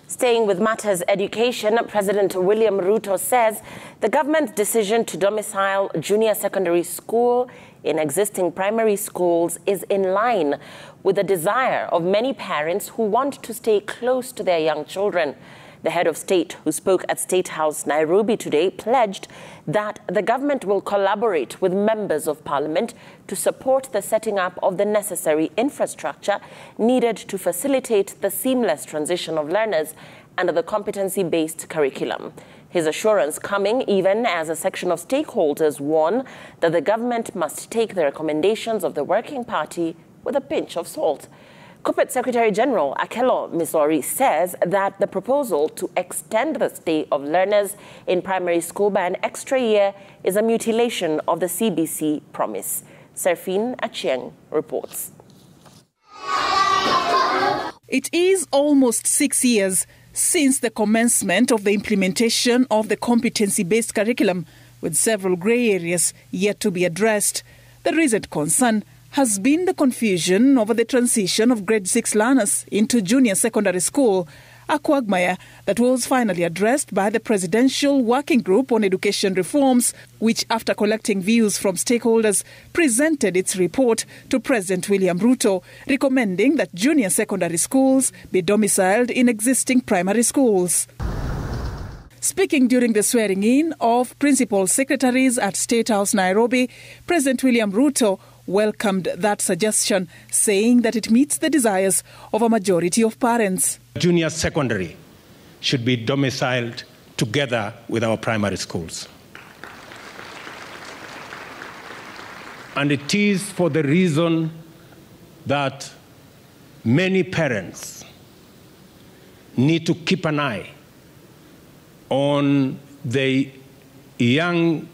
Staying with matters education, President William Ruto says the government's decision to domicile junior secondary school in existing primary schools is in line with the desire of many parents who want to stay close to their young children. The head of state, who spoke at Statehouse Nairobi today, pledged that the government will collaborate with members of parliament to support the setting up of the necessary infrastructure needed to facilitate the seamless transition of learners under the competency-based curriculum. His assurance coming even as a section of stakeholders warn that the government must take the recommendations of the Working Party with a pinch of salt. KUPPET Secretary General Akelo Misori says that the proposal to extend the stay of learners in primary school by an extra year is a mutilation of the CBC promise. Serfine Achieng reports. It is almost 6 years since the commencement of the implementation of the competency-based curriculum, with several grey areas yet to be addressed. The recent concern has been the confusion over the transition of grade 6 learners into junior secondary school, a quagmire that was finally addressed by the Presidential Working Group on Education Reforms, which, after collecting views from stakeholders, presented its report to President William Ruto, recommending that junior secondary schools be domiciled in existing primary schools. Speaking during the swearing-in of principal secretaries at Statehouse Nairobi, President William Ruto welcomed that suggestion, saying that it meets the desires of a majority of parents. Junior secondary should be domiciled together with our primary schools. And it is for the reason that many parents need to keep an eye on the young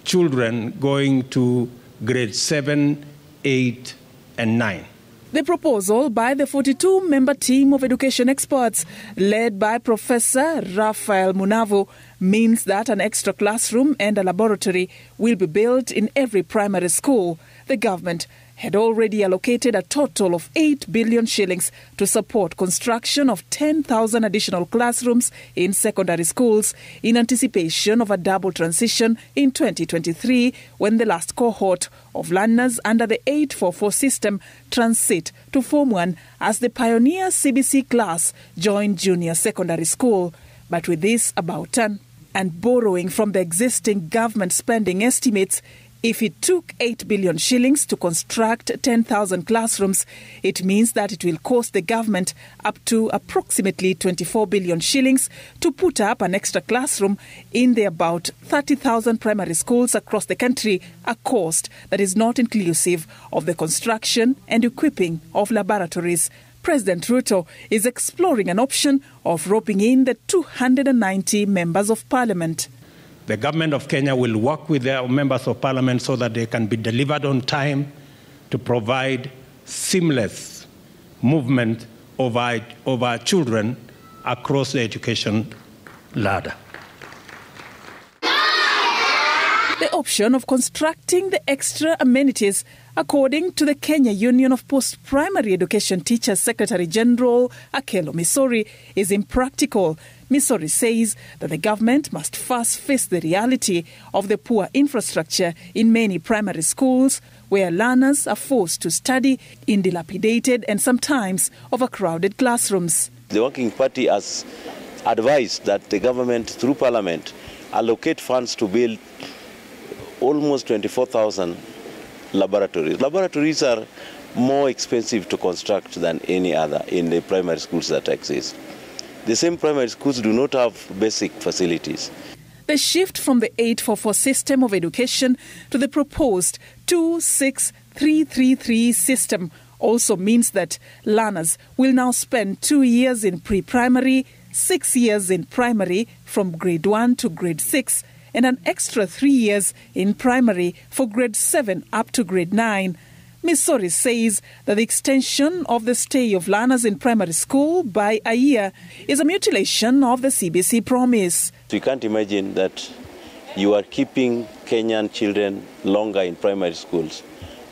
children going to grade 7, 8, and 9. The proposal by the 42-member team of education experts, led by Professor Raphael Munavu, means that an extra classroom and a laboratory will be built in every primary school. The government had already allocated a total of 8 billion shillings to support construction of 10,000 additional classrooms in secondary schools in anticipation of a double transition in 2023, when the last cohort of learners under the 844 system transit to Form 1 as the pioneer CBC class joined junior secondary school. But with this about done, and borrowing from the existing government spending estimates, if it took 8 billion shillings to construct 10,000 classrooms, it means that it will cost the government up to approximately 24 billion shillings to put up an extra classroom in the about 30,000 primary schools across the country, a cost that is not inclusive of the construction and equipping of laboratories. President Ruto is exploring an option of roping in the 290 members of parliament. The government of Kenya will work with their members of parliament so that they can be delivered on time to provide seamless movement of our children across the education ladder. The option of constructing the extra amenities, according to the Kenya Union of Post-Primary Education Teachers Secretary General Akelo Misori, is impractical. Misori says that the government must first face the reality of the poor infrastructure in many primary schools, where learners are forced to study in dilapidated and sometimes overcrowded classrooms. The Working Party has advised that the government, through Parliament, allocate funds to build almost 24,000 laboratories. Laboratories are more expensive to construct than any other in the primary schools that exist. The same primary schools do not have basic facilities. The shift from the 844 system of education to the proposed 26333 system also means that learners will now spend 2 years in pre-primary, 6 years in primary from grade 1 to grade 6, and an extra 3 years in primary for grade 7 up to grade 9. Misori says that the extension of the stay of learners in primary school by a year is a mutilation of the CBC promise. You can't imagine that you are keeping Kenyan children longer in primary schools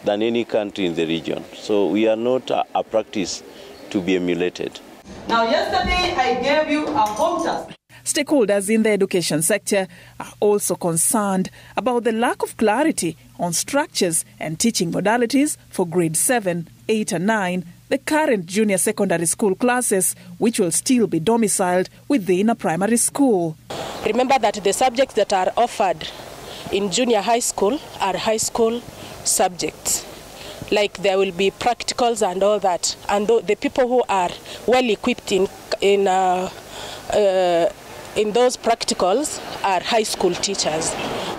than any country in the region. So we are not a practice to be emulated. Now, yesterday I gave you a home task. Stakeholders in the education sector are also concerned about the lack of clarity on structures and teaching modalities for grade 7, 8 and 9, the current junior secondary school classes, which will still be domiciled within a primary school. Remember that the subjects that are offered in junior high school are high school subjects. Like there will be practicals and all that. And the people who are well equipped in those practicals are high school teachers.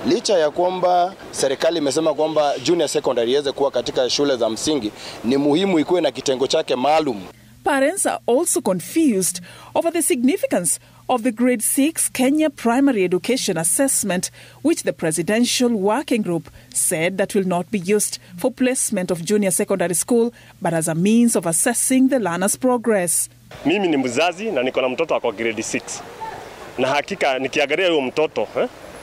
Licha ya kwamba serikali imesema kwamba junior secondary iweze kuwa katika shule za msingi, ni muhimu ikuwe na kitengo chake maalum. Parents are also confused over the significance of the grade 6 Kenya primary education assessment, which the presidential working group said that will not be used for placement of junior secondary school, but as a means of assessing the learner's progress. Mimi ni mzazi na niko na mtoto wako grade 6. Na hakika nikiangalia huyo mtoto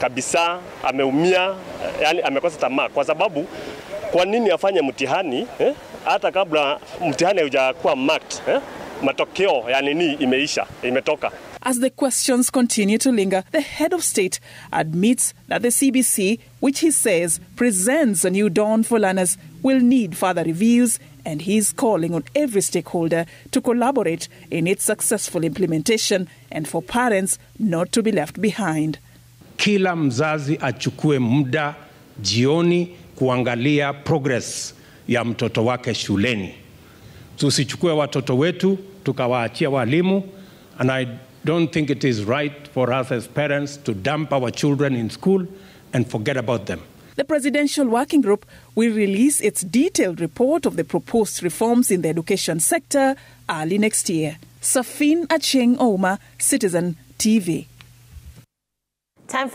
kabisa ameumia, yani amekosa tamaa kwa sababu kwa nini afanye mtihani hata kabla mtihani haujakuwa marked matokeo yani imetoka. As the questions continue to linger, the head of state admits that the CBC, which he says presents a new dawn for learners, will need further reviews, and he is calling on every stakeholder to collaborate in its successful implementation and for parents not to be left behind. Kila mzazi achukue muda jioni kuangalia progress ya mtoto wake shuleni. Tusichukue watoto wetu tukawaachia walimu, and I don't think it is right for us as parents to dump our children in school and forget about them. The presidential working group will release its detailed report of the proposed reforms in the education sector early next year. Safin Acheng Oma, Citizen TV. Time for